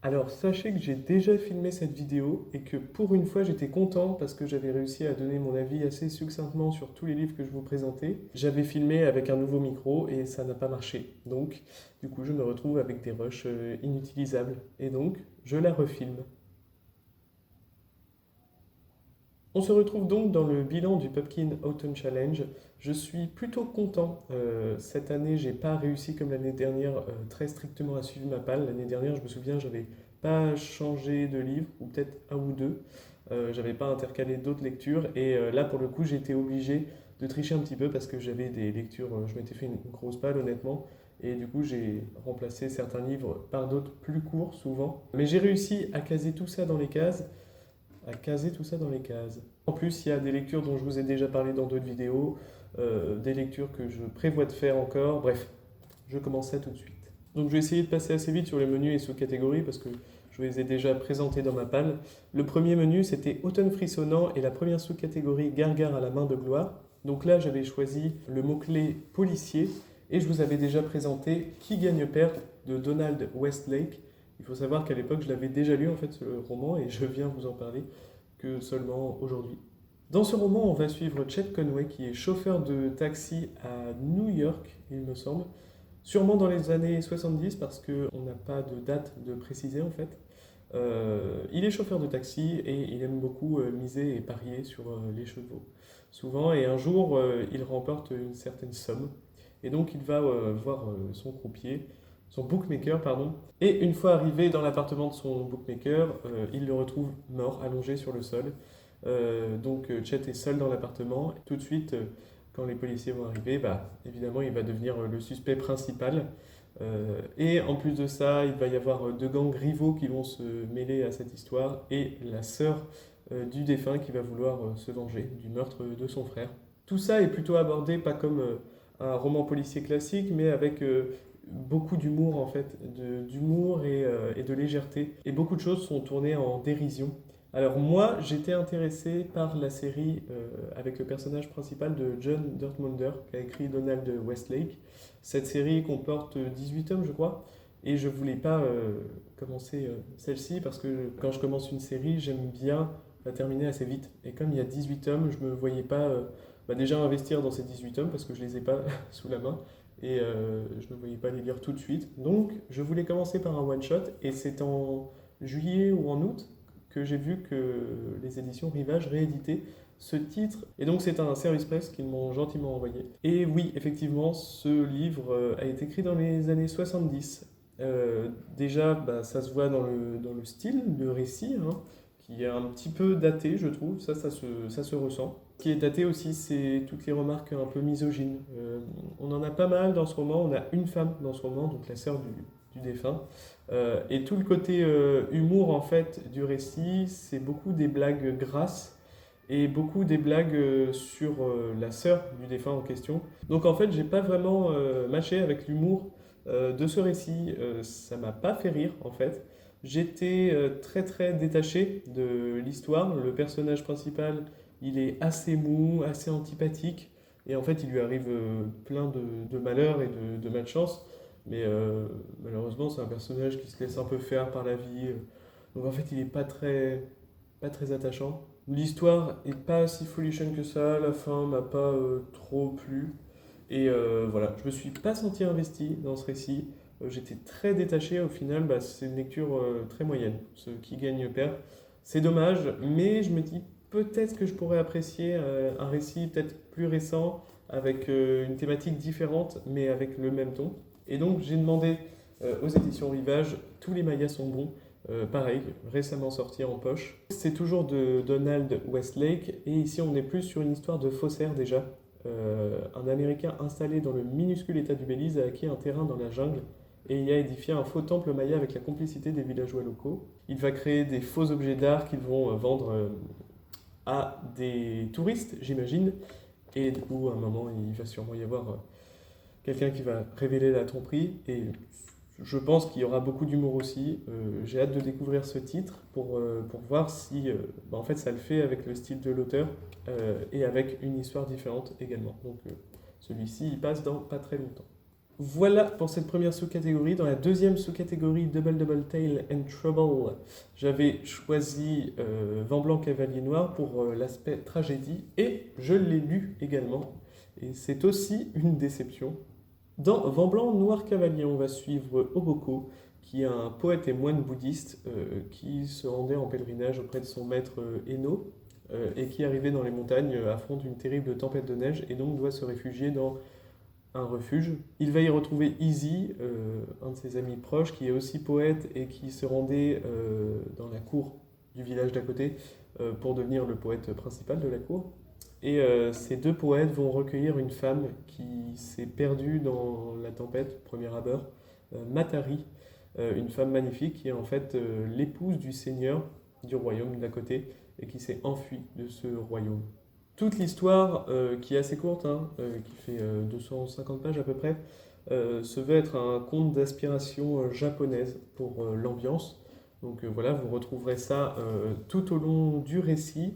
Alors, sachez que j'ai déjà filmé cette vidéo et que pour une fois j'étais content parce que j'avais réussi à donner mon avis assez succinctement sur tous les livres que je vous présentais. J'avais filmé avec un nouveau micro et ça n'a pas marché. Donc, du coup, je me retrouve avec des rushs inutilisables. Et donc, je la refilme. On se retrouve donc dans le bilan du Pumpkin Autumn Challenge. Je suis plutôt content. Cette année, j'ai pas réussi comme l'année dernière très strictement à suivre ma palle. L'année dernière, je me souviens, j'avais pas changé de livre, ou peut-être un ou deux. J'avais pas intercalé d'autres lectures. Et là, pour le coup, j'ai été obligé de tricher un petit peu parce que j'avais des lectures. Je m'étais fait une grosse palle, honnêtement. Et du coup, j'ai remplacé certains livres par d'autres plus courts, souvent. Mais j'ai réussi à caser tout ça dans les cases à caser tout ça dans les cases. En plus, il y a des lectures dont je vous ai déjà parlé dans d'autres vidéos, des lectures que je prévois de faire encore. Bref, je commence ça tout de suite. Donc je vais essayer de passer assez vite sur les menus et sous-catégories parce que je vous les ai déjà présentés dans ma palle. Le premier menu, c'était Automne frissonnant et la première sous-catégorie Gargare à la main de gloire. Donc là, j'avais choisi le mot-clé policier et je vous avais déjà présenté Qui gagne perd de Donald Westlake. Il faut savoir qu'à l'époque, je l'avais déjà lu en fait ce roman et je viens vous en parler que seulement aujourd'hui. Dans ce roman, on va suivre Chet Conway qui est chauffeur de taxi à New York, il me semble, sûrement dans les années 70 parce qu'on n'a pas de date de préciser en fait. Il est chauffeur de taxi et il aime beaucoup miser et parier sur les chevaux, souvent. Et un jour, il remporte une certaine somme. Et donc, il va voir son croupier, son bookmaker, pardon. Et une fois arrivé dans l'appartement de son bookmaker, il le retrouve mort, allongé sur le sol. Donc, Chet est seul dans l'appartement. Tout de suite, quand les policiers vont arriver, bah, évidemment, il va devenir le suspect principal. Et en plus de ça, il va y avoir deux gangs rivaux qui vont se mêler à cette histoire et la sœur du défunt qui va vouloir se venger du meurtre de son frère. Tout ça est plutôt abordé pas comme un roman policier classique, mais avec beaucoup d'humour en fait, d'humour et de légèreté. Et beaucoup de choses sont tournées en dérision. Alors moi, j'étais intéressé par la série avec le personnage principal de John Dirtmunder, qu'a écrit Donald Westlake. Cette série comporte 18 tomes, je crois, et je voulais pas commencer celle-ci parce que quand je commence une série, j'aime bien la terminer assez vite. Et comme il y a 18 tomes, je me voyais pas déjà investir dans ces 18 tomes parce que je les ai pas sous la main et je ne me voyais pas les lire tout de suite. Donc je voulais commencer par un one-shot et c'est en juillet ou en août que j'ai vu que les éditions Rivage rééditaient ce titre. Et donc c'est un service presse qu'ils m'ont gentiment envoyé. Et oui, effectivement, ce livre a été écrit dans les années 70. Déjà, bah, ça se voit dans le style, le récit, hein, qui est un petit peu daté, je trouve. Ça se ressent. Ce qui est daté aussi, c'est toutes les remarques un peu misogynes. On en a pas mal dans ce roman. On a une femme dans ce roman, donc la sœur du défunt. Et tout le côté humour en fait du récit, c'est beaucoup des blagues grasses et beaucoup des blagues sur la sœur du défunt en question. Donc en fait, j'ai pas vraiment matché avec l'humour de ce récit. Ça m'a pas fait rire en fait. J'étais très très détaché de l'histoire. Le personnage principal, il est assez mou, assez antipathique. Et en fait, il lui arrive plein de malheurs et de malchance. Mais malheureusement, c'est un personnage qui se laisse un peu faire par la vie. Donc en fait, il est pas très attachant. L'histoire est pas si folichonne que ça. La fin m'a pas trop plu. Et voilà, je me suis pas senti investi dans ce récit. J'étais très détaché. Au final, bah, c'est une lecture très moyenne. Ce qui gagne perd. C'est dommage, mais je me dis peut-être que je pourrais apprécier un récit peut-être plus récent avec une thématique différente, mais avec le même ton. Et donc j'ai demandé aux éditions Rivage, tous les mangas sont bons, pareil, récemment sorti en poche. C'est toujours de Donald Westlake, et ici on est plus sur une histoire de faussaire déjà. Un Américain installé dans le minuscule état du Belize a acquis un terrain dans la jungle et y a édifié un faux temple maya avec la complicité des villageois locaux. Il va créer des faux objets d'art qu'ils vont vendre à des touristes, j'imagine, et du coup à un moment il va sûrement y avoir quelqu'un qui va révéler la tromperie et je pense qu'il y aura beaucoup d'humour aussi. J'ai hâte de découvrir ce titre pour voir si bah, en fait ça le fait avec le style de l'auteur et avec une histoire différente également. Donc celui-ci il passe dans pas très longtemps. Voilà pour cette première sous-catégorie. Dans la deuxième sous-catégorie Double Double Tale and Trouble, j'avais choisi Vent Blanc Cavalier Noir pour l'aspect tragédie et je l'ai lu également. Et c'est aussi une déception. Dans Vent Blanc Noir Cavalier, on va suivre Oboko, qui est un poète et moine bouddhiste qui se rendait en pèlerinage auprès de son maître Eno et qui, arrivé dans les montagnes, affronte une terrible tempête de neige et donc doit se réfugier dans un refuge. Il va y retrouver Easy, un de ses amis proches, qui est aussi poète et qui se rendait dans la cour du village d'à côté pour devenir le poète principal de la cour. Et ces deux poètes vont recueillir une femme qui s'est perdue dans la tempête, premier abord, Matari, une femme magnifique qui est en fait l'épouse du seigneur du royaume d'à côté et qui s'est enfuie de ce royaume. Toute l'histoire, qui est assez courte, hein, qui fait 250 pages à peu près, se veut être un conte d'inspiration japonaise pour l'ambiance. Donc voilà, vous retrouverez ça tout au long du récit.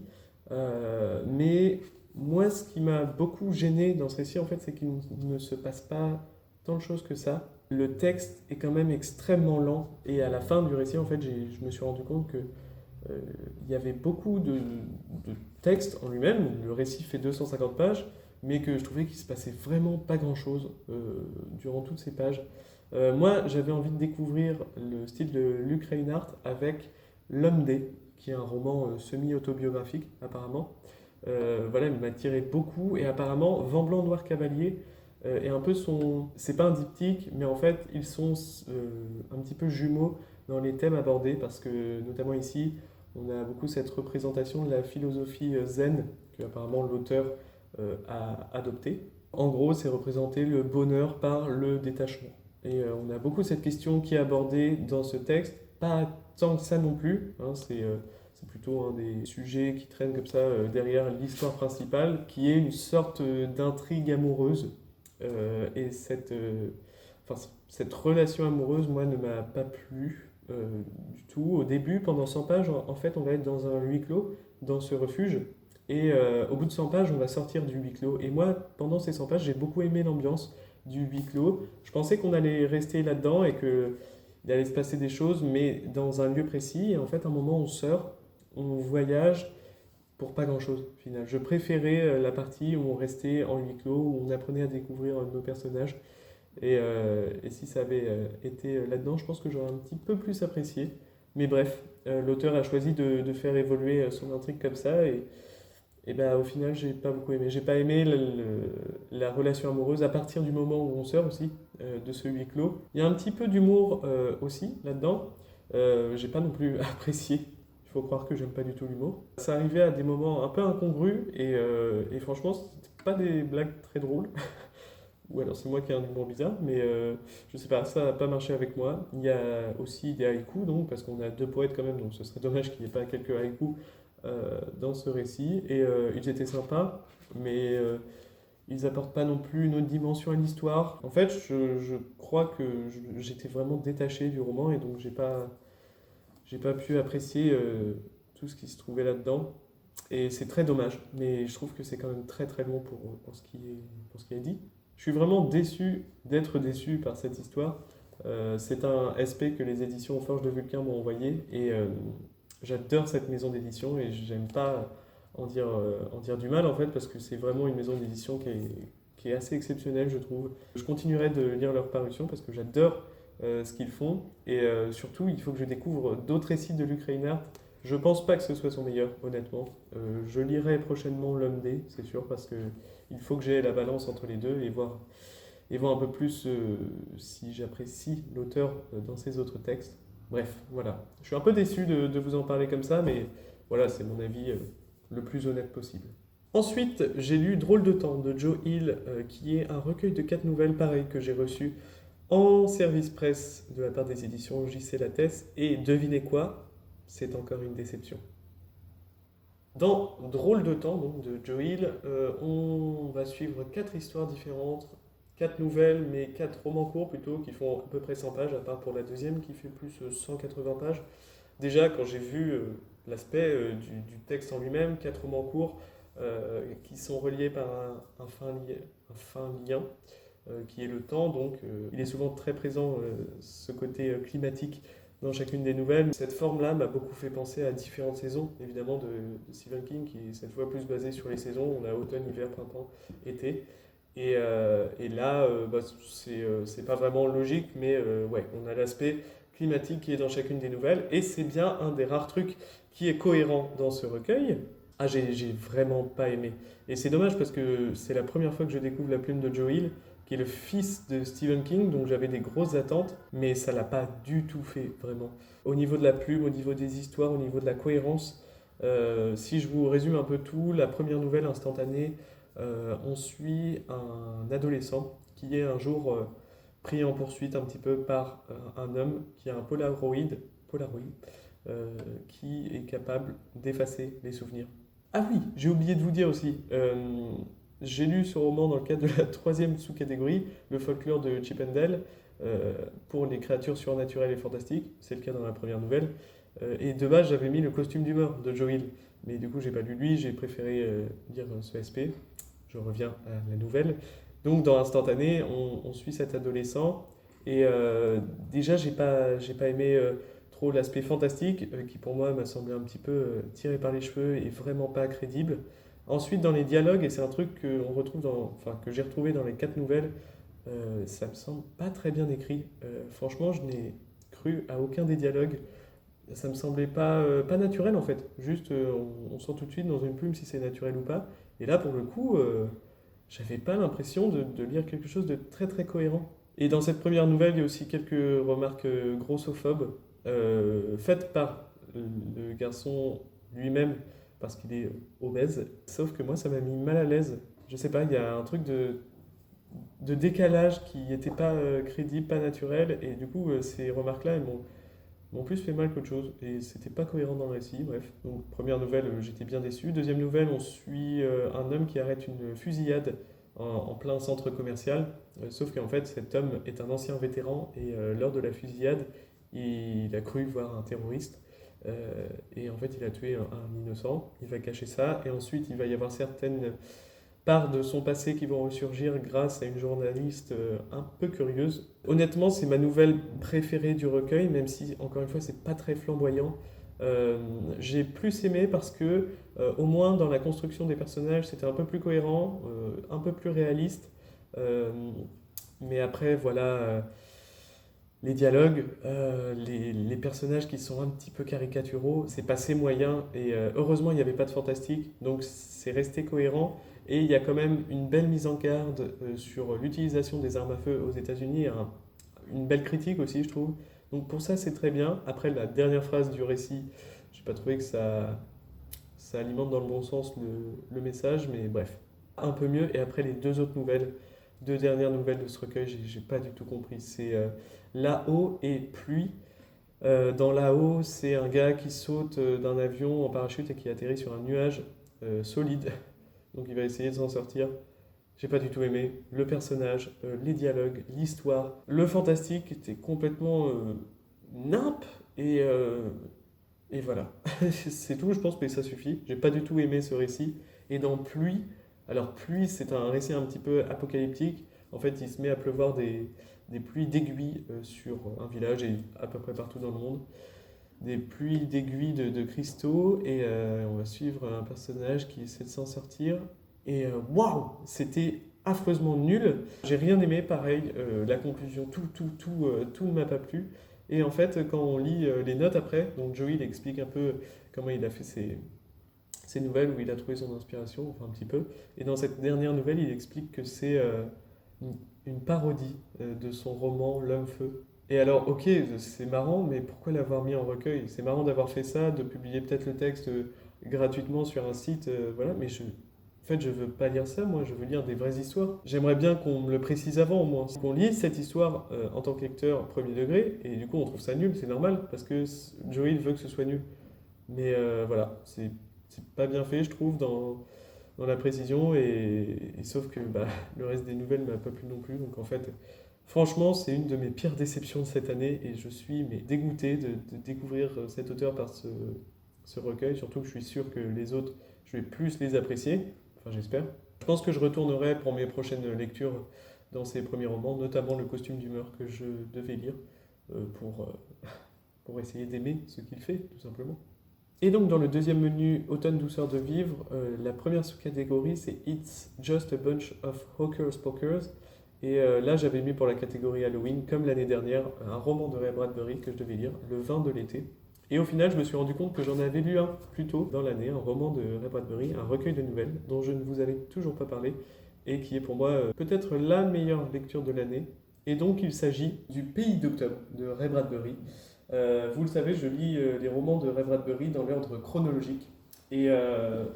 Mais moi, ce qui m'a beaucoup gêné dans ce récit, en fait, c'est qu'il ne se passe pas tant de choses que ça. Le texte est quand même extrêmement lent. Et à la fin du récit, en fait, je me suis rendu compte que il y avait beaucoup de texte en lui-même. Le récit fait 250 pages, mais que je trouvais qu'il se passait vraiment pas grand-chose durant toutes ces pages. Moi, j'avais envie de découvrir le style de Luc Reinhardt avec L'Homme D, qui est un roman semi-autobiographique, apparemment. Voilà, il m'a tiré beaucoup, et apparemment, Vent Blanc Noir Cavalier est un peu son... C'est pas un diptyque, mais en fait, ils sont un petit peu jumeaux dans les thèmes abordés, parce que, notamment ici, on a beaucoup cette représentation de la philosophie zen que apparemment l'auteur a adoptée. En gros, c'est représenter le bonheur par le détachement. Et on a beaucoup cette question qui est abordée dans ce texte, pas tant que ça non plus, hein, c'est plutôt un des sujets qui traînent comme ça derrière l'histoire principale, qui est une sorte d'intrigue amoureuse. Et enfin, cette relation amoureuse, moi, ne m'a pas plu du tout. Au début, pendant 100 pages, en fait, on va être dans un huis clos, dans ce refuge. Et au bout de 100 pages, on va sortir du huis clos. Et moi, pendant ces 100 pages, j'ai beaucoup aimé l'ambiance du huis clos. Je pensais qu'on allait rester là-dedans et qu'il allait se passer des choses, mais dans un lieu précis. Et en fait, à un moment, on sort, on voyage pour pas grand-chose, au final. Je préférais la partie où on restait en huis clos, où on apprenait à découvrir nos personnages. Et si ça avait été là-dedans, je pense que j'aurais un petit peu plus apprécié. Mais bref, l'auteur a choisi de faire évoluer son intrigue comme ça. Et ben, au final, j'ai pas beaucoup aimé. J'ai pas aimé la relation amoureuse à partir du moment où on sort aussi de ce huis clos. Il y a un petit peu d'humour aussi là-dedans. J'ai pas non plus apprécié. Il faut croire que j'aime pas du tout l'humour. Ça arrivait à des moments un peu incongrus et franchement, c'était pas des blagues très drôles. Ou alors c'est moi qui ai un humour bizarre, mais je sais pas, ça n'a pas marché avec moi. Il y a aussi des haïkus, donc, parce qu'on a deux poètes quand même, donc ce serait dommage qu'il n'y ait pas quelques haïkus dans ce récit. Et ils étaient sympas, mais ils apportent pas non plus une autre dimension à l'histoire. En fait, je crois que j'étais vraiment détaché du roman et donc j'ai pas pu apprécier tout ce qui se trouvait là-dedans. Et c'est très dommage, mais je trouve que c'est quand même très très long pour ce qui est dit. Je suis vraiment déçu d'être déçu par cette histoire. C'est un SP que les éditions Forge de Vulcain m'ont envoyé et j'adore cette maison d'édition et j'aime pas en dire du mal en fait parce que c'est vraiment une maison d'édition qui est assez exceptionnelle je trouve. Je continuerai de lire leurs parutions parce que j'adore ce qu'ils font et surtout il faut que je découvre d'autres récits de Luc Reinhardt. Je pense pas que ce soit son meilleur honnêtement. Je lirai prochainement L'Homme D, c'est sûr parce que il faut que j'aie la balance entre les deux et voir un peu plus si j'apprécie l'auteur dans ses autres textes. Bref, voilà. Je suis un peu déçu de vous en parler comme ça, mais voilà, c'est mon avis le plus honnête possible. Ensuite, j'ai lu Drôle de temps de Joe Hill, qui est un recueil de 4 nouvelles pareilles que j'ai reçu en service presse de la part des éditions JC Lattès. Et devinez quoi? C'est encore une déception. Dans Drôle de temps donc, de Joe Hill, on va suivre 4 histoires différentes, 4 nouvelles, mais 4 romans courts plutôt, qui font à peu près 100 pages, à part pour la deuxième qui fait plus 180 pages. Déjà, quand j'ai vu l'aspect du texte en lui-même, 4 romans courts qui sont reliés par un fin lien, qui est le temps. Donc il est souvent très présent, ce côté climatique dans chacune des nouvelles. Cette forme-là m'a beaucoup fait penser à différentes saisons, évidemment, de Stephen King, qui est cette fois plus basé sur les saisons. On a automne, hiver, printemps, été. Et là, bah, c'est pas vraiment logique, mais ouais, on a l'aspect climatique qui est dans chacune des nouvelles. Et c'est bien un des rares trucs qui est cohérent dans ce recueil. Ah, j'ai vraiment pas aimé. Et c'est dommage parce que c'est la première fois que je découvre la plume de Joe Hill, qui est le fils de Stephen King, donc j'avais des grosses attentes, mais ça l'a pas du tout fait, vraiment. Au niveau de la plume, au niveau des histoires, au niveau de la cohérence, si je vous résume un peu tout, la première nouvelle instantanée, on suit un adolescent qui est un jour pris en poursuite un petit peu par un homme qui a un Polaroid qui est capable d'effacer les souvenirs. Ah oui, j'ai oublié de vous dire aussi, j'ai lu ce roman dans le cadre de la troisième sous-catégorie, le folklore de Chip and Dale, pour les créatures surnaturelles et fantastiques, c'est le cas dans la première nouvelle. Et de base, j'avais mis le costume du mort de Joe Hill, mais du coup, j'ai pas lu lui, j'ai préféré lire ce SP. Je reviens à la nouvelle. Donc, dans Instantané, on suit cet adolescent, et déjà, j'ai pas aimé trop l'aspect fantastique, qui pour moi m'a semblé un petit peu tiré par les cheveux et vraiment pas crédible. Ensuite, dans les dialogues, et c'est un truc que j'ai retrouvé dans les quatre nouvelles, ça me semble pas très bien écrit. Franchement, je n'ai cru à aucun des dialogues. Ça me semblait pas naturel en fait. Juste, on sent tout de suite dans une plume si c'est naturel ou pas. Et là, pour le coup, j'avais pas l'impression de lire quelque chose de très très cohérent. Et dans cette première nouvelle, il y a aussi quelques remarques grossophobes faites par le garçon lui-même parce qu'il est obèse. Sauf que moi, ça m'a mis mal à l'aise. Je sais pas, il y a un truc de décalage qui n'était pas crédible, pas naturel. Et du coup, ces remarques-là, elles m'ont plus fait mal qu'autre chose. Et c'était pas cohérent dans le récit. Bref, donc première nouvelle, j'étais bien déçu. Deuxième nouvelle, on suit un homme qui arrête une fusillade en plein centre commercial. Sauf qu'en fait, cet homme est un ancien vétéran et lors de la fusillade, il a cru voir un terroriste. Et en fait, il a tué un innocent. Il va cacher ça. Et ensuite, il va y avoir certaines parts de son passé qui vont ressurgir grâce à une journaliste un peu curieuse. Honnêtement, c'est ma nouvelle préférée du recueil, même si, encore une fois, c'est pas très flamboyant. J'ai plus aimé parce que, au moins dans la construction des personnages, c'était un peu plus cohérent, un peu plus réaliste. Euh, mais après, voilà, les dialogues, les personnages qui sont un petit peu caricaturaux, c'est passé moyen. Et heureusement, il n'y avait pas de fantastique, donc c'est resté cohérent. Et il y a quand même une belle mise en garde sur l'utilisation des armes à feu aux États-Unis, une belle critique aussi, je trouve. Donc pour ça, c'est très bien. Après, la dernière phrase du récit, j'ai pas trouvé que ça alimente dans le bon sens le message, mais bref, un peu mieux. Et après, les deux dernières nouvelles de ce recueil, j'ai pas du tout compris. C'est Là-haut et Pluie. Dans Là-haut, c'est un gars qui saute d'un avion en parachute et qui atterrit sur un nuage solide. Donc il va essayer de s'en sortir. J'ai pas du tout aimé le personnage, les dialogues, l'histoire. Le fantastique était complètement nimp et, euh, et voilà. C'est tout, je pense que ça suffit. J'ai pas du tout aimé ce récit. Et dans Pluie, alors Pluie, c'est un récit un petit peu apocalyptique. En fait, il se met à pleuvoir des pluies d'aiguilles sur un village et à peu près partout dans le monde. Des pluies d'aiguilles de cristaux et on va suivre un personnage qui essaie de s'en sortir. Et waouh, c'était affreusement nul. J'ai rien aimé, pareil, la conclusion, tout ne m'a pas plu. Et en fait, quand on lit les notes après, donc Joey il explique un peu comment il a fait ses nouvelles, où il a trouvé son inspiration, enfin un petit peu. Et dans cette dernière nouvelle, il explique que c'est une parodie de son roman L'Homme-Feu. Et alors, ok, c'est marrant, mais pourquoi l'avoir mis en recueil? C'est marrant d'avoir fait ça, de publier peut-être le texte gratuitement sur un site, voilà, mais en fait, je veux pas lire ça, moi, je veux lire des vraies histoires. J'aimerais bien qu'on me le précise avant, au moins. Qu'on lise cette histoire en tant que lecteur premier degré, et du coup, on trouve ça nul, c'est normal, parce que Joey veut que ce soit nul. Mais voilà, c'est pas bien fait, je trouve, dans la précision, et sauf que bah, le reste des nouvelles m'a pas plu non plus, donc en fait, franchement, c'est une de mes pires déceptions de cette année, et je suis mais, dégoûté de découvrir cet auteur par ce recueil, surtout que je suis sûr que les autres, je vais plus les apprécier, enfin j'espère. Je pense que je retournerai pour mes prochaines lectures dans ses premiers romans, notamment Le costume d'humeur que je devais lire pour essayer d'aimer ce qu'il fait, tout simplement. Et donc dans le deuxième menu Automne douceur de vivre, la première sous-catégorie c'est It's Just a Bunch of Hawkers Pokers. Et là j'avais mis pour la catégorie Halloween, comme l'année dernière, un roman de Ray Bradbury que je devais lire, Le vin de l'été. Et au final je me suis rendu compte que j'en avais lu un plus tôt dans l'année, un roman de Ray Bradbury, un recueil de nouvelles dont je ne vous avais toujours pas parlé et qui est pour moi peut-être la meilleure lecture de l'année. Et donc il s'agit du Pays d'octobre de Ray Bradbury. Vous le savez, je lis les romans de Ray Bradbury dans l'ordre chronologique. Et le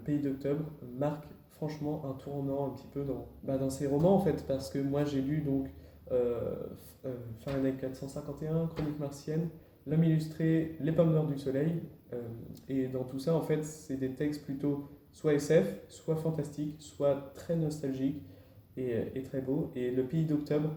Pays d'octobre marque franchement un tournant un petit peu dans ces romans en fait, parce que moi j'ai lu donc euh, Fahrenheit 451, Chronique martienne, L'homme illustré, Les pommes d'or du soleil. Et dans tout ça en fait, c'est des textes plutôt soit SF, soit fantastiques, soit très nostalgiques et très beaux. Et le Pays d'octobre,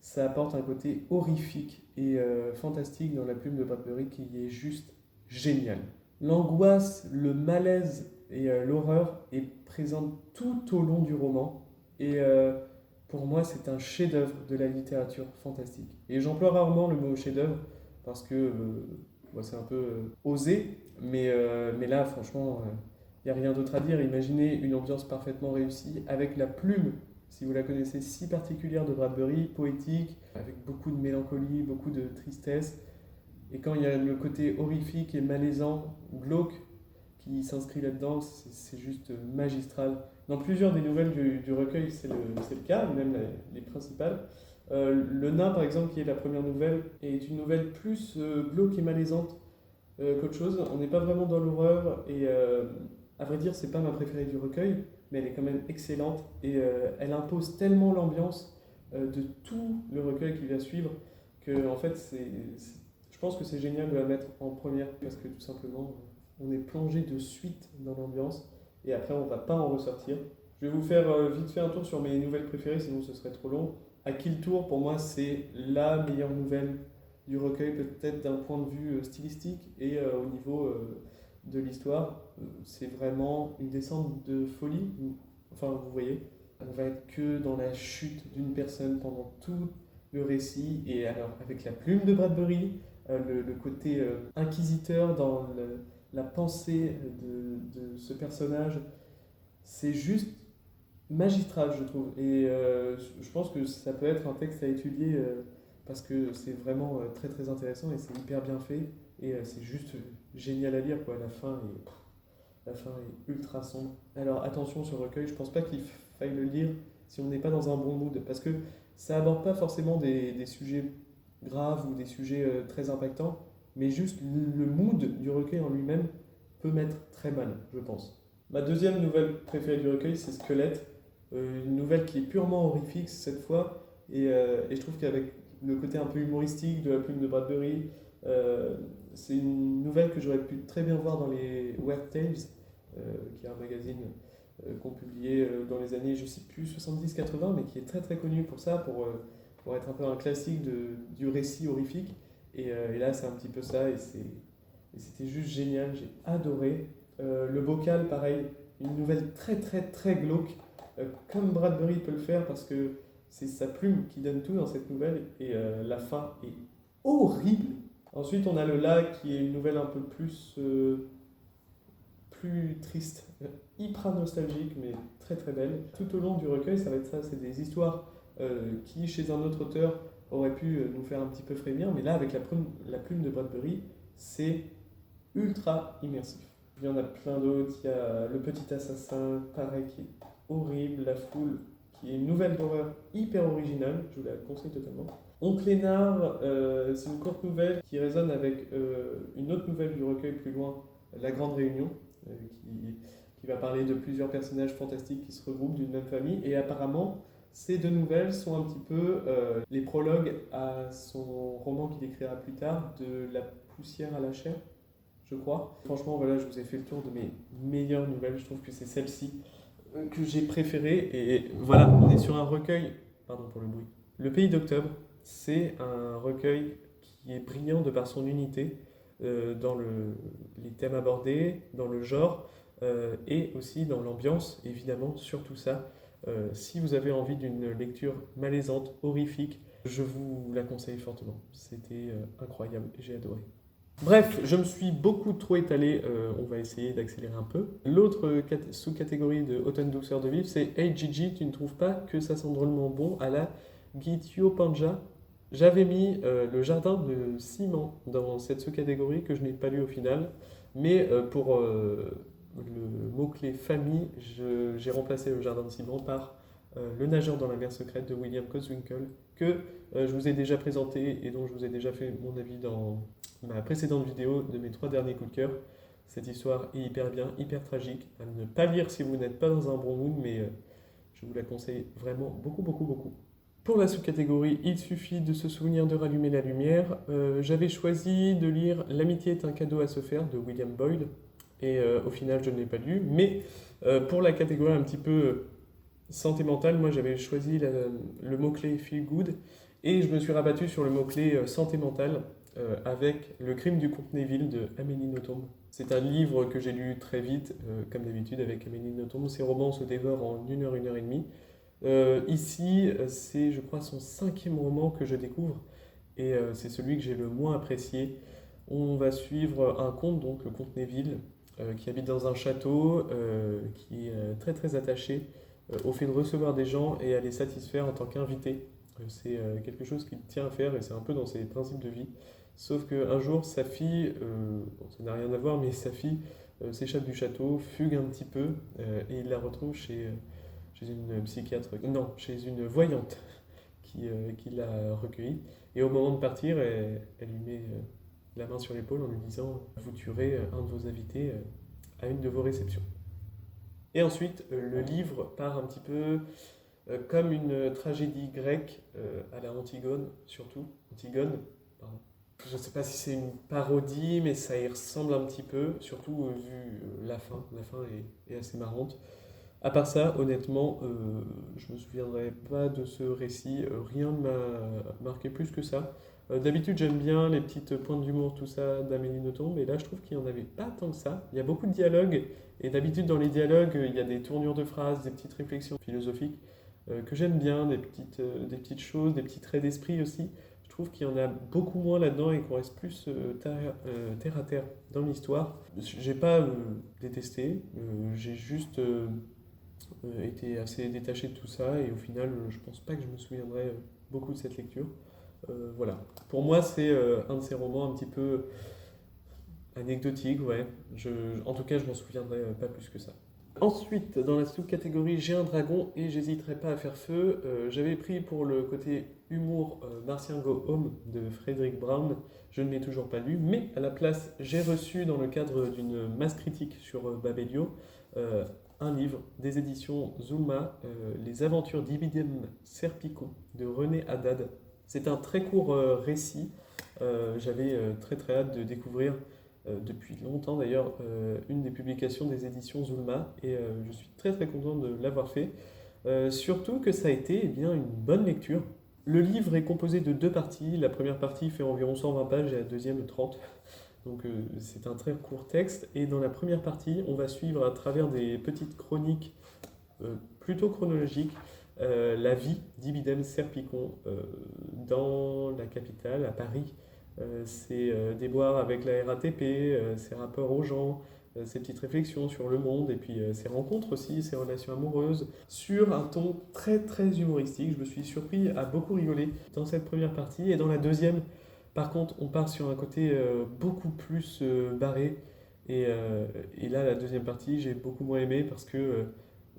ça apporte un côté horrifique et fantastique dans la plume de Bradbury qui est juste génial. L'angoisse, le malaise et l'horreur est présente tout au long du roman. Et pour moi, c'est un chef-d'œuvre de la littérature fantastique. Et j'emploie rarement le mot chef-d'œuvre parce que c'est un peu osé, mais là, franchement, il n'y a rien d'autre à dire. Imaginez une ambiance parfaitement réussie avec la plume, si vous la connaissez, si particulière de Bradbury, poétique, avec beaucoup de mélancolie, beaucoup de tristesse. Et quand il y a le côté horrifique et malaisant, glauque, qui s'inscrit là-dedans, c'est juste magistral. Dans plusieurs des nouvelles du recueil, c'est le cas, même les principales. Le Nain, par exemple, qui est la première nouvelle, est une nouvelle plus glauque et malaisante qu'autre chose. On n'est pas vraiment dans l'horreur, et à vrai dire, c'est pas ma préférée du recueil, mais elle est quand même excellente, et elle impose tellement l'ambiance de tout le recueil qui va suivre, que en fait, je pense que c'est génial de la mettre en première, parce que tout simplement, on est plongé de suite dans l'ambiance, et après, on va pas en ressortir. Je vais vous faire vite fait un tour sur mes nouvelles préférées, sinon ce serait trop long. À qui le tour, pour moi, c'est la meilleure nouvelle du recueil, peut-être d'un point de vue stylistique et au niveau de l'histoire. C'est vraiment une descente de folie. Enfin, vous voyez, on va être que dans la chute d'une personne pendant tout le récit. Et alors, avec la plume de Bradbury, le côté inquisiteur dans la pensée de ce personnage, c'est juste magistral, je trouve. Et je pense que ça peut être un texte à étudier parce que c'est vraiment très très intéressant et c'est hyper bien fait. Et c'est juste génial à lire, quoi. La fin est ultra sombre. Alors attention sur le recueil, je pense pas qu'il faille le lire si on n'est pas dans un bon mood parce que ça aborde pas forcément des sujets graves ou des sujets très impactants, mais juste le mood du recueil en lui-même peut mettre très mal, je pense. Ma deuxième nouvelle préférée du recueil, c'est Squelette, une nouvelle qui est purement horrifique cette fois, et je trouve qu'avec le côté un peu humoristique de la plume de Bradbury, c'est une nouvelle que j'aurais pu très bien voir dans les Weird Tales, qui est un magazine qu'on publiait dans les années, je sais plus, 70-80, mais qui est très très connu pour ça, pour être un peu un classique du récit horrifique. Et là, c'est un petit peu ça, et c'était juste génial, j'ai adoré. Le bocal, pareil, une nouvelle très très très glauque, comme Bradbury peut le faire, parce que c'est sa plume qui donne tout dans cette nouvelle, et la fin est horrible. Ensuite, on a Le Lac, qui est une nouvelle un peu plus triste, hyper nostalgique, mais très très belle. Tout au long du recueil, ça va être ça, c'est des histoires qui, chez un autre auteur, auraient pu nous faire un petit peu frémir, mais là, avec la plume de Bradbury, c'est ultra immersif. Il y en a plein d'autres, il y a Le Petit Assassin, pareil, qui est horrible, La Foule, qui est une nouvelle d'horreur hyper originale, je vous la conseille totalement. Oncle Hénard, c'est une courte nouvelle qui résonne avec une autre nouvelle du recueil plus loin, La Grande Réunion, qui va parler de plusieurs personnages fantastiques qui se regroupent d'une même famille. Et apparemment, ces deux nouvelles sont un petit peu les prologues à son roman qu'il écrira plus tard, De la poussière à la chair, je crois. Franchement, voilà, je vous ai fait le tour de mes meilleures nouvelles. Je trouve que c'est celle-ci que j'ai préférée. Et voilà, on est sur un recueil. Pardon pour le bruit. Le Pays d'octobre, c'est un recueil qui est brillant de par son unité dans les thèmes abordés, dans le genre et aussi dans l'ambiance, évidemment, surtout ça. Si vous avez envie d'une lecture malaisante, horrifique, je vous la conseille fortement. C'était incroyable, j'ai adoré. Bref, je me suis beaucoup trop étalé, on va essayer d'accélérer un peu. L'autre sous-catégorie de Automne douceur de vivre, c'est Hey Gigi, tu ne trouves pas que ça sent drôlement bon à la Gitio Panja? J'avais mis le jardin de ciment dans cette sous-catégorie que je n'ai pas lu au final, mais pour le mot-clé famille, j'ai remplacé le jardin de ciment par Le nageur dans la mer secrète de William Coswinkle, que je vous ai déjà présenté et dont je vous ai déjà fait mon avis dans ma précédente vidéo de mes 3 derniers coups de cœur. Cette histoire est hyper bien, hyper tragique, à ne pas lire si vous n'êtes pas dans un bon mood, mais je vous la conseille vraiment beaucoup, beaucoup, beaucoup. Pour la sous-catégorie Il suffit de se souvenir de rallumer la lumière, j'avais choisi de lire L'amitié est un cadeau à se faire de William Boyd, et au final je ne l'ai pas lu, mais pour la catégorie un petit peu santé mentale, moi j'avais choisi le mot-clé feel good, et je me suis rabattu sur le mot-clé santé mentale avec Le crime du comte Neville de Amélie Nothomb. C'est un livre que j'ai lu très vite, comme d'habitude avec Amélie Nothomb. Ses romans se dévorent en 1 heure, 1 heure et demie. Ici, c'est, je crois, son 5e roman que je découvre, et c'est celui que j'ai le moins apprécié. On va suivre un comte, donc le comte Neville, qui habite dans un château, qui est très très attaché au fait de recevoir des gens et à les satisfaire en tant qu'invité. C'est quelque chose qu'il tient à faire et c'est un peu dans ses principes de vie. Sauf qu'un jour, sa fille, bon, ça n'a rien à voir, mais sa fille s'échappe du château, fugue un petit peu, et il la retrouve chez une psychiatre, non, chez une voyante qui l'a recueillie. Et au moment de partir, elle lui met la main sur l'épaule en lui disant vous tuerez un de vos invités à une de vos réceptions. Et ensuite, le livre part un petit peu comme une tragédie grecque à la Antigone, surtout. Antigone, pardon. Je ne sais pas si c'est une parodie, mais ça y ressemble un petit peu, surtout vu la fin. La fin est assez marrante. À part ça, honnêtement, je ne me souviendrai pas de ce récit. Rien ne m'a marqué plus que ça. D'habitude, j'aime bien les petites pointes d'humour, tout ça d'Amélie Nothomb, mais là, je trouve qu'il n'y en avait pas tant que ça. Il y a beaucoup de dialogues, et d'habitude, dans les dialogues, il y a des tournures de phrases, des petites réflexions philosophiques que j'aime bien, des petites choses, des petits traits d'esprit aussi. Je trouve qu'il y en a beaucoup moins là-dedans et qu'on reste plus terre à terre dans l'histoire. J'ai pas détesté, j'ai juste été assez détaché de tout ça et au final, je pense pas que je me souviendrai beaucoup de cette lecture. Voilà. Pour moi, c'est un de ces romans un petit peu anecdotique, ouais. En tout cas, je m'en souviendrai pas plus que ça. Ensuite, dans la sous-catégorie J'ai un dragon et j'hésiterai pas à faire feu, j'avais pris pour le côté humour Martien Go Home de Frédéric Brown. Je ne l'ai toujours pas lu, mais à la place, j'ai reçu dans le cadre d'une masse critique sur Babelio un livre des éditions Zulma, Les aventures d'Ibidem Serpicon de René Haddad. C'est un très court récit. J'avais très très hâte de découvrir depuis longtemps d'ailleurs une des publications des éditions Zulma et je suis très très content de l'avoir fait. Surtout que ça a été eh bien, une bonne lecture. Le livre est composé de 2 parties. La première partie fait environ 120 pages et la deuxième 30. Donc c'est un très court texte. Et dans la première partie, on va suivre à travers des petites chroniques plutôt chronologiques la vie d'Ibidem Serpicon dans la capitale, à Paris. Ses déboires avec la RATP, ses rapports aux gens, ses petites réflexions sur le monde et puis ses rencontres aussi, ses relations amoureuses, sur un ton très très humoristique. Je me suis surpris à beaucoup rigoler dans cette première partie et dans la deuxième, par contre, on part sur un côté beaucoup plus barré et là, la deuxième partie, j'ai beaucoup moins aimé parce que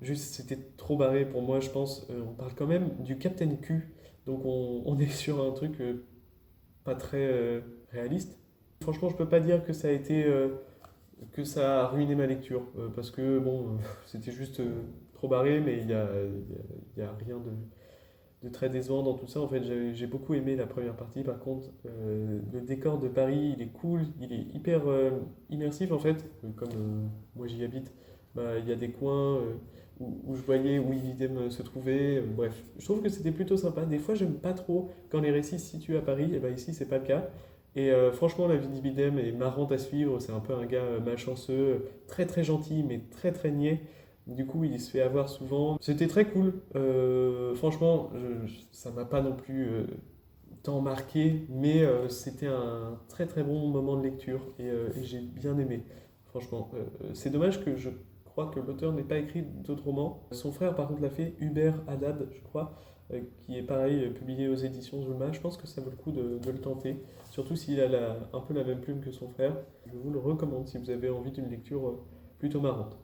juste c'était trop barré pour moi, je pense. On parle quand même du Captain Q, donc on est sur un truc pas très réaliste. Franchement, je peux pas dire que ça a été que ça a ruiné ma lecture parce que bon, c'était juste trop barré, mais il y a rien de très décevant dans tout ça. En fait, j'ai beaucoup aimé la première partie. Par contre, le décor de Paris, il est cool, il est hyper immersif en fait. Comme moi j'y habite, bah, il y a des coins où je voyais où Idem se trouvait. Bref, je trouve que c'était plutôt sympa. Des fois, j'aime pas trop quand les récits se situent à Paris. Et bah ici, c'est pas le cas. Et franchement, la vie d'Ibidem est marrante à suivre. C'est un peu un gars malchanceux, très très gentil, mais très très niais. Du coup, il se fait avoir souvent. C'était très cool. Franchement, ça m'a pas non plus tant marqué, mais c'était un très très bon moment de lecture et j'ai bien aimé. Franchement, c'est dommage que je crois que l'auteur n'ait pas écrit d'autres romans. Son frère, par contre, l'a fait, Hubert Haddad, je crois, qui est pareil, publié aux éditions Zulma. Je pense que ça vaut le coup de le tenter, surtout s'il a un peu la même plume que son frère. Je vous le recommande si vous avez envie d'une lecture plutôt marrante.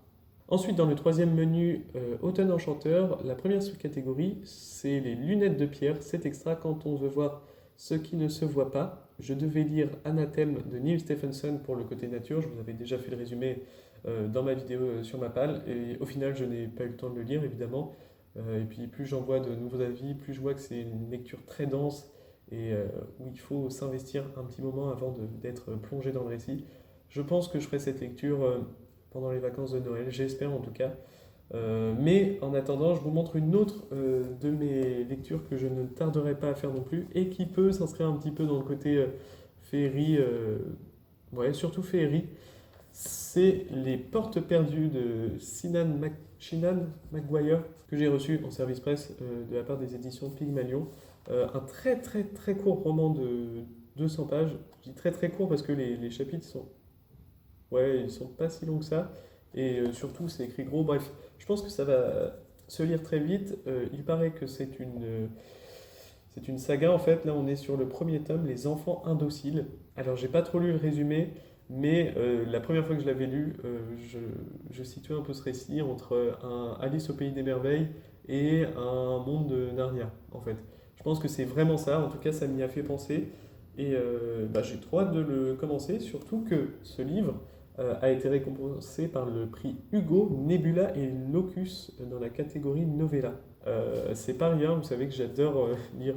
Ensuite, dans le troisième menu, Automne enchanteur, la première sous-catégorie, c'est les lunettes de pierre. Cet extra, quand on veut voir ce qui ne se voit pas. Je devais lire Anathème de Neil Stephenson pour le côté nature. Je vous avais déjà fait le résumé dans ma vidéo sur ma palle. Et au final, je n'ai pas eu le temps de le lire, évidemment. Et puis, plus j'en vois de nouveaux avis, plus je vois que c'est une lecture très dense et où il faut s'investir un petit moment avant d'être plongé dans le récit. Je pense que je ferai cette lecture pendant les vacances de Noël, j'espère en tout cas. Mais en attendant, je vous montre une autre de mes lectures que je ne tarderai pas à faire non plus et qui peut s'inscrire un petit peu dans le côté féerie, ouais, surtout féerie. C'est Les Portes perdues de Sinan Maguire que j'ai reçu en service presse de la part des éditions Pygmalion. Un très très très court roman de 200 pages. Je dis très très court parce que les chapitres sont, ouais, ils sont pas si longs que ça. Et surtout, c'est écrit gros. Bref, je pense que ça va se lire très vite. Il paraît que c'est une saga en fait. Là, on est sur le premier tome, Les Enfants Indociles. Alors, j'ai pas trop lu le résumé, mais la première fois que je l'avais lu, je situais un peu ce récit entre un Alice au pays des merveilles et un monde de Narnia, en fait. Je pense que c'est vraiment ça. En tout cas, ça m'y a fait penser. Et bah, j'ai trop hâte de le commencer, surtout que ce livre a été récompensé par le prix Hugo, Nebula et Locus dans la catégorie Novella. C'est pas rien, vous savez que j'adore lire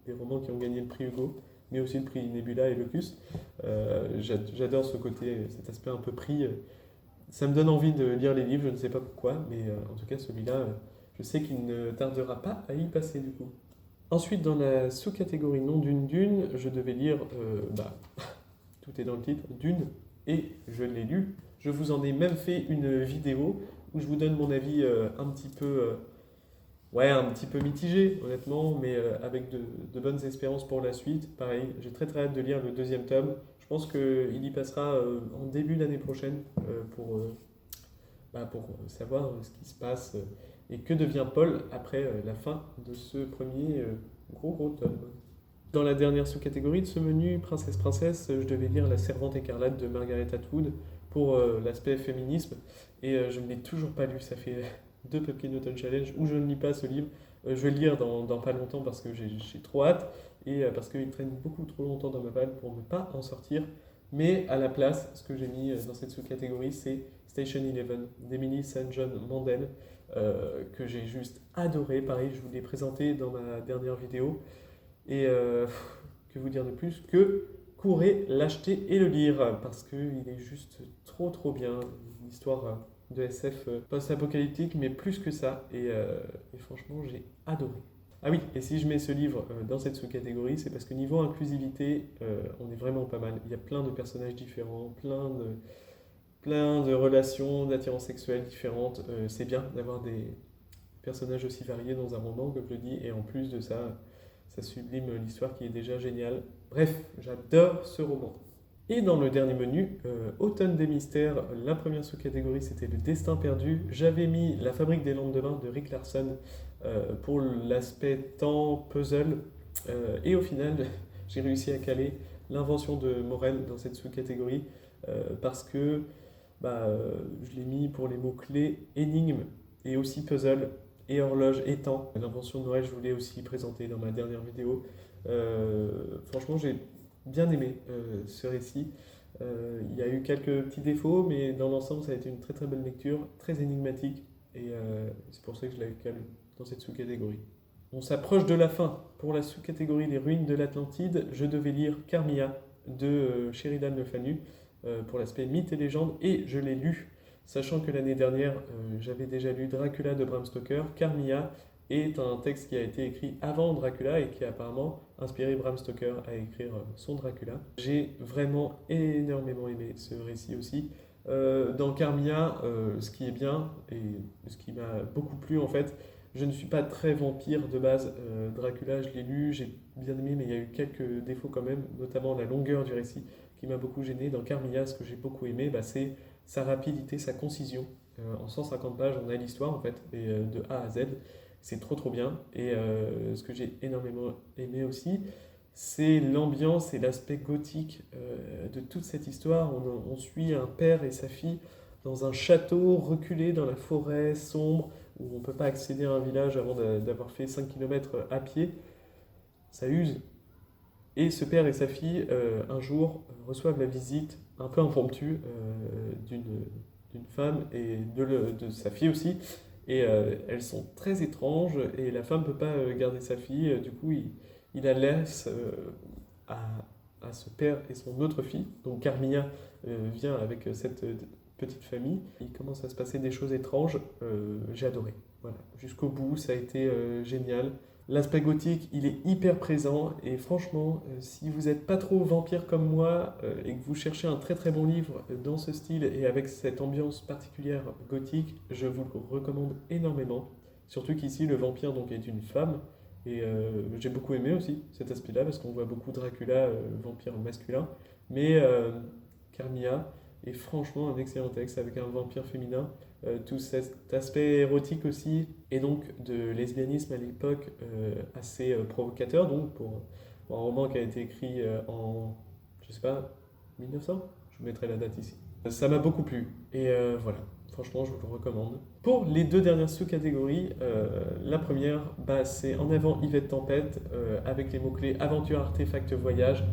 des romans qui ont gagné le prix Hugo, mais aussi le prix Nebula et Locus. J'adore ce côté, cet aspect un peu prix. Ça me donne envie de lire les livres, je ne sais pas pourquoi, mais en tout cas celui-là, je sais qu'il ne tardera pas à y passer du coup. Ensuite, dans la sous-catégorie non d'une dune, je devais lire, bah, tout est dans le titre, Dune, et je l'ai lu. Je vous en ai même fait une vidéo où je vous donne mon avis un petit peu, ouais, un petit peu mitigé, honnêtement, mais avec de bonnes espérances pour la suite. Pareil, j'ai très très hâte de lire le deuxième tome. Je pense qu'il y passera en début d'année prochaine pour savoir ce qui se passe et que devient Paul après la fin de ce premier gros tome. Dans la dernière sous-catégorie de ce menu, Princesse, je devais lire La Servante écarlate de Margaret Atwood pour l'aspect féminisme et je ne l'ai toujours pas lu. Ça fait deux Pumpkin Autumn Challenge où je ne lis pas ce livre. Je vais le lire dans pas longtemps parce que j'ai trop hâte et parce qu'il traîne beaucoup trop longtemps dans ma palle pour ne pas en sortir. Mais à la place, ce que j'ai mis dans cette sous-catégorie, c'est Station Eleven d'Emily St. John Mandel, que j'ai juste adoré. Pareil, je vous l'ai présenté dans ma dernière vidéo. Et que vous dire de plus que courez l'acheter et le lire parce qu'il est juste trop bien. Une histoire de SF post-apocalyptique, mais plus que ça. Et franchement, j'ai adoré. Ah oui, et si je mets ce livre dans cette sous-catégorie, c'est parce que niveau inclusivité, on est vraiment pas mal. Il y a plein de personnages différents, plein de relations, d'attirances sexuelles différentes. C'est bien d'avoir des personnages aussi variés dans un roman, comme je le dis, et en plus de ça, ça sublime l'histoire qui est déjà géniale. Bref, j'adore ce roman. Et dans le dernier menu, Automne des mystères, la première sous-catégorie c'était Le Destin perdu. J'avais mis La Fabrique des lendemains de Rick Larson pour l'aspect temps puzzle. Et au final, j'ai réussi à caler L'invention de Morel dans cette sous-catégorie parce que je l'ai mis pour les mots-clés énigme et aussi puzzle et horloge et temps. L'invention de Noël, je vous l'ai aussi présenté dans ma dernière vidéo. Franchement, j'ai bien aimé ce récit. Il y a eu quelques petits défauts, mais dans l'ensemble, ça a été une très très bonne lecture, très énigmatique, et c'est pour ça que je l'ai calé dans cette sous-catégorie. On s'approche de la fin. Pour la sous-catégorie Les ruines de l'Atlantide, je devais lire Carmilla de Sheridan Le Fanu pour l'aspect mythe et légende, et je l'ai lu. Sachant que l'année dernière, j'avais déjà lu Dracula de Bram Stoker, Carmilla est un texte qui a été écrit avant Dracula et qui a apparemment inspiré Bram Stoker à écrire son Dracula. J'ai vraiment énormément aimé ce récit aussi. Dans Carmilla, ce qui est bien et ce qui m'a beaucoup plu en fait, je ne suis pas très vampire de base. Dracula, je l'ai lu, j'ai bien aimé, mais il y a eu quelques défauts quand même, notamment la longueur du récit qui m'a beaucoup gêné. Dans Carmilla, ce que j'ai beaucoup aimé, bah, c'est sa rapidité, sa concision. En 150 pages, on a l'histoire en fait, et, de A à Z. C'est trop trop bien. Et ce que j'ai énormément aimé aussi, c'est l'ambiance et l'aspect gothique de toute cette histoire. On suit un père et sa fille dans un château reculé dans la forêt sombre où on ne peut pas accéder à un village avant d'avoir fait 5 kilomètres à pied. Ça use. Et ce père et sa fille, un jour, reçoivent la visite un peu impromptue d'une femme et de sa fille aussi. Et elles sont très étranges et la femme ne peut pas garder sa fille. Du coup, il la laisse à, à ce père et son autre fille. Donc Carmilla vient avec cette petite famille. Il commence à se passer des choses étranges. J'ai adoré. Voilà. Jusqu'au bout, ça a été génial. L'aspect gothique, il est hyper présent et franchement, si vous n'êtes pas trop vampire comme moi et que vous cherchez un très très bon livre dans ce style et avec cette ambiance particulière gothique, je vous le recommande énormément. Surtout qu'ici, le vampire donc, est une femme et j'ai beaucoup aimé aussi cet aspect-là parce qu'on voit beaucoup Dracula, vampire masculin, mais Carmilla est franchement un excellent texte avec un vampire féminin. Tout cet aspect érotique aussi, et donc de lesbianisme à l'époque assez provocateur, donc pour un roman qui a été écrit en, je sais pas, 1900, je vous mettrai la date ici. Ça m'a beaucoup plu, et voilà, franchement je vous le recommande. Pour les deux dernières sous-catégories, la première, bah, c'est En avant Yvette Tempête, avec les mots-clés aventure, artefact, voyage.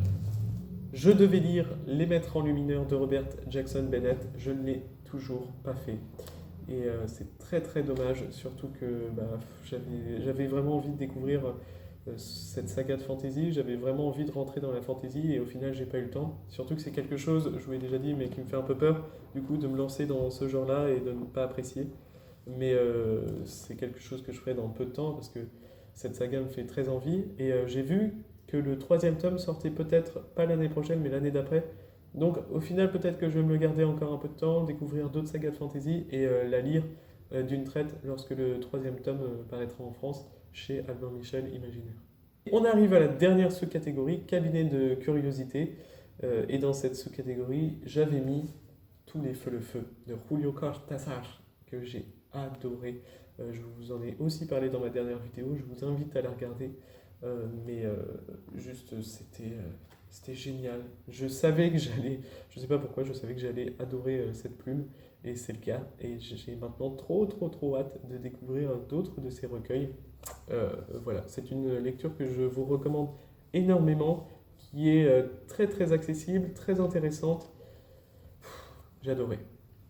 Je devais lire Les Maîtres enlumineurs de Robert Jackson Bennett, je ne l'ai toujours pas fait. Et c'est très très dommage, surtout que bah, j'avais vraiment envie de découvrir cette saga de fantasy, j'avais vraiment envie de rentrer dans la fantasy et au final j'ai pas eu le temps. Surtout que c'est quelque chose, je vous l'ai déjà dit, mais qui me fait un peu peur du coup de me lancer dans ce genre-là et de ne pas apprécier. Mais c'est quelque chose que je ferai dans peu de temps parce que cette saga me fait très envie. Et j'ai vu que le troisième tome sortait peut-être pas l'année prochaine mais l'année d'après. Donc au final, peut-être que je vais me le garder encore un peu de temps, découvrir d'autres sagas de fantasy et la lire d'une traite lorsque le troisième tome paraîtra en France chez Albin Michel Imaginaire. On arrive à la dernière sous-catégorie, cabinet de curiosité. Et dans cette sous-catégorie, j'avais mis Tous les feux le feu de Julio Cortázar, que j'ai adoré. Je vous en ai aussi parlé dans ma dernière vidéo, je vous invite à la regarder. Mais juste, c'était génial. Je savais que j'allais, je sais pas pourquoi, je savais que j'allais adorer cette plume, et c'est le cas. Et j'ai maintenant trop hâte de découvrir d'autres de ces recueils. Voilà, c'est une lecture que je vous recommande énormément, qui est très très accessible, très intéressante. J'ai adoré.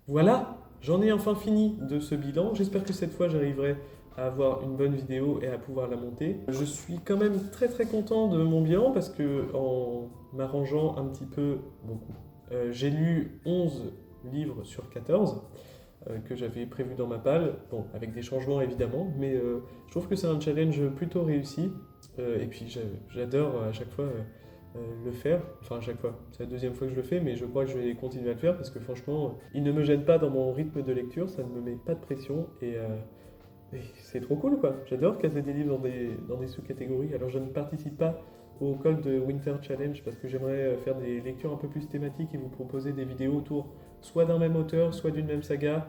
Voilà, j'en ai enfin fini de ce bilan. J'espère que cette fois j'arriverai à avoir une bonne vidéo et à pouvoir la monter. Je suis quand même très très content de mon bilan parce que en m'arrangeant un petit peu, beaucoup, j'ai lu 11 livres sur 14 que j'avais prévu dans ma palle, bon, avec des changements évidemment, mais je trouve que c'est un challenge plutôt réussi, et puis j'adore à chaque fois le faire, enfin à chaque fois, c'est la deuxième fois que je le fais, mais je crois que je vais continuer à le faire parce que franchement, il ne me gêne pas dans mon rythme de lecture, ça ne me met pas de pression, et c'est trop cool quoi. J'adore caser des livres dans des sous-catégories. Alors je ne participe pas au Cold Winter Challenge parce que j'aimerais faire des lectures un peu plus thématiques et vous proposer des vidéos autour soit d'un même auteur, soit d'une même saga,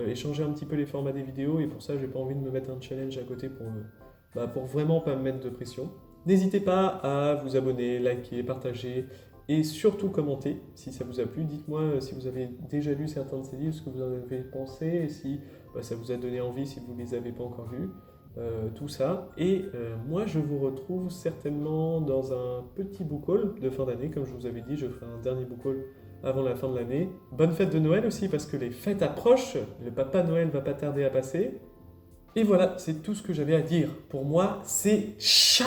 échanger un petit peu les formats des vidéos, et pour ça j'ai pas envie de me mettre un challenge à côté pour vraiment pas me mettre de pression. N'hésitez pas à vous abonner, liker, partager et surtout commenter si ça vous a plu. Dites-moi si vous avez déjà lu certains de ces livres, ce que vous en avez pensé, et si ça vous a donné envie si vous ne les avez pas encore lus. Tout ça. Et moi, je vous retrouve certainement dans un petit book haul de fin d'année. Comme je vous avais dit, je ferai un dernier book haul avant la fin de l'année. Bonne fête de Noël aussi, parce que les fêtes approchent. Le Papa Noël va pas tarder à passer. Et voilà, c'est tout ce que j'avais à dire. Pour moi, c'est ciao!